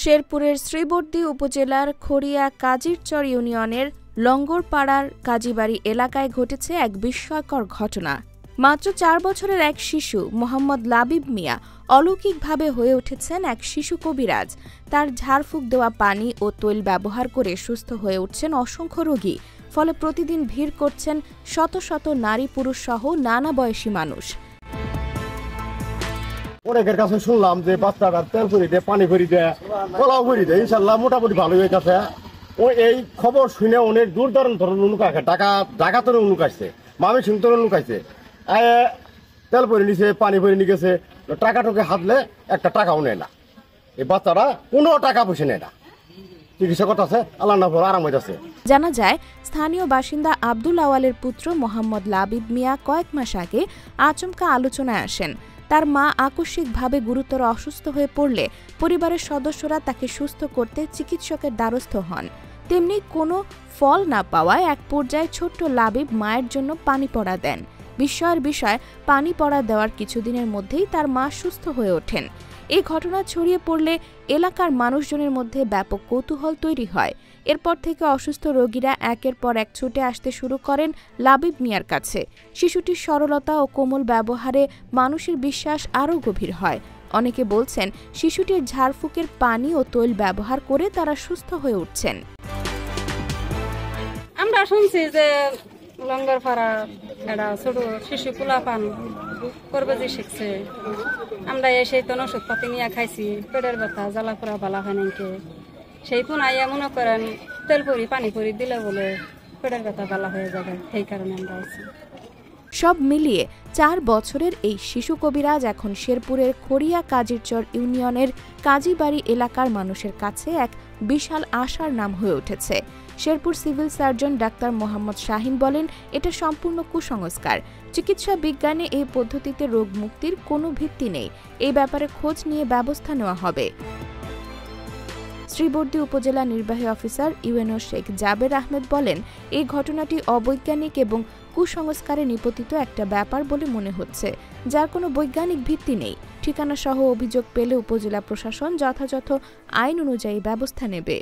শেরপুরের শ্রীবর্দী উপজেলার খড়িয়া কাজিরচর ইউনিয়নের লঙ্গরপাড়ার কাজীবাড়ি এলাকায় ঘটেছে এক বিস্ময়কর ঘটনা। মাত্র 4 বছরের এক শিশু মোহাম্মদ লাবিব মিয়া অলৌকিকভাবে হয়ে উঠেছেন এক শিশু কবিরাজ। তার ঝাড়ফুঁক দেওয়া পানি ও তৈল ব্যবহার করে সুস্থ হয়ে উঠছেন অসংখ্য রোগী। ফলে প্রতিদিন ভিড় করছেন শত শত নারী পুরুষ সহ নানা বয়সী মানুষ। অনেকের কাছে শুনলাম যে বাচ্চাটা তেল করে দেয়, পানি করে দেয়, কলাও করে দেয়, ইনশাল্লাহ মোটামুটি ভালো হয়ে গেছে। ও এই খবর শুনে অনেক দূর দূরান্ত লোক আছে, ঢাকা তো লোক আসছে, মামি সিং তো লোক আসছে, তেল ভরে নিছে, পানি ভরে নিয়ে গেছে, টাকা টুকে হাতলে একটা টাকাও নেয় না। এই বাচ্চারা কোনো টাকা পয়সা নেয় না, চিকিৎসা করতেছে, আল্লাহ না আরাম হইতেছে। জানা যায়, স্থানীয় বাসিন্দা আব্দুল আওয়ালের পুত্র মোহাম্মদ লাবিব মিয়া কয়েক মাস আগে আচমকা আলোচনায় আসেন। তার মা আকস্মিকভাবে গুরুতর অসুস্থ হয়ে পড়লে পরিবারের সদস্যরা তাকে সুস্থ করতে চিকিৎসকের দ্বারস্থ হন। তেমনি কোনো ফল না পাওয়ায় এক পর্যায়ে ছোট্ট লাবিব মায়ের জন্য পানি পড়া দেন। বিস্ময়ের বিষয়, পানি পড়া দেওয়ার কিছুদিনের মধ্যেই তার মা সুস্থ হয়ে ওঠেন। এই ঘটনা ছড়িয়ে পড়লে এলাকার মানুষজনের মধ্যে ব্যাপক কৌতূহল তৈরি হয়। এরপর থেকে অসুস্থ রোগীরা একের পর এক ছুটে আসতে শুরু করেন লাবিব মিয়ার কাছে। শিশুটির সরলতা ও কোমল ব্যবহারে মানুষের বিশ্বাস আরও গভীর হয়। অনেকে বলছেন, শিশুটির ঝাড়ফুঁকের পানি ও তৈল ব্যবহার করে তারা সুস্থ হয়ে উঠছেন। আমরা শুনছি যে লঙ্গরপাড়া একটা ছোট শিশু পোলাপান করবে যে শিখছে, আমরা এসে তো ওষুধ পাতি নিয়ে খাইছি, পেটের ব্যথা জ্বালা পোড়া বালা হয় নাকি, সেই ফোন আইয়া মনে করেন তেল পরি পানি পরি দিলে বলে পেটের ব্যথা বালা হয়ে যাবে, সেই কারণে আমরা আছি। সব মিলিয়ে 4 বছরের এই শিশু কবিরাজ এখন শেরপুরের খড়িয়া কাজিরচর ইউনিয়নের কাজীবাড়ি এলাকার মানুষের কাছে এক বিশাল আশার নাম হয়ে উঠেছে। Sherpur civil surgeon doctor Mohammad Shahin বলেন, এটা সম্পূর্ণ কুসংস্কার। চিকিৎসা বিজ্ঞানে এই পদ্ধতিতে রোগ মুক্তির কোনো ভিত্তি নেই। এই ব্যাপারে খোঁজ নিয়ে ব্যবস্থা নেওয়া হবে। শ্রীবর্দী উপজেলা নির্বাহী অফিসার ইউএনও শেখ জাবের আহমেদ বলেন, এই ঘটনাটি অবৈজ্ঞানিক এবং কুসংস্কারে নিপতিত একটা ব্যাপার বলে মনে হচ্ছে, যার কোনো বৈজ্ঞানিক ভিত্তি নেই। ঠিকানা সহ অভিযোগ পেলে উপজেলা প্রশাসন যথাযথ আইন অনুযায়ী ব্যবস্থা নেবে।